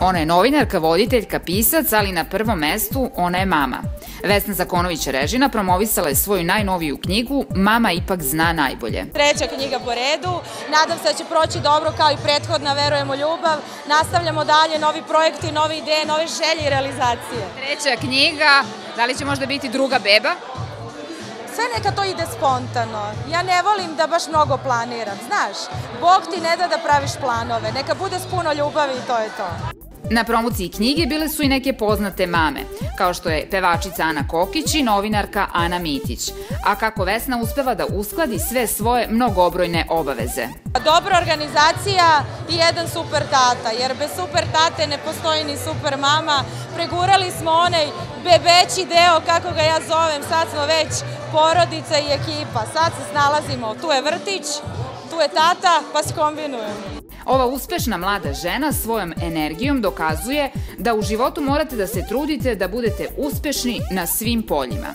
Ona je novinarka, voditeljka, pisac, ali na prvom mestu ona je mama. Vesna Zakonović-Režina promovisala je svoju najnoviju knjigu Mama ipak zna najbolje. Treća knjiga po redu, nadam se da će proći dobro kao i prethodna, verujem u ljubav, nastavljamo dalje, novi projekti, nove ideje, nove želje i realizacije. Treća knjiga, da li će možda biti druga beba? Sve neka to ide spontano. Ja ne volim da baš mnogo planiram, znaš. Bog ti ne da praviš planove, neka bude s puno ljubavi i to je to. Na promociji knjige bile su i neke poznate mame, kao što je pevačica Ana Kokić i novinarka Ana Mitić. A kako Vesna uspeva da uskladi sve svoje mnogobrojne obaveze. Dobra organizacija i jedan super tata, jer bez super tate ne postoji ni super mama. Pregurali smo onaj bebeći deo, kako ga ja zovem, sad smo već porodica i ekipa. Sad se snalazimo, tu je vrtić, tu je tata, pa se kombinujemo. Ova uspešna mlada žena svojom energijom dokazuje da u životu morate da se trudite da budete uspešni na svim poljima.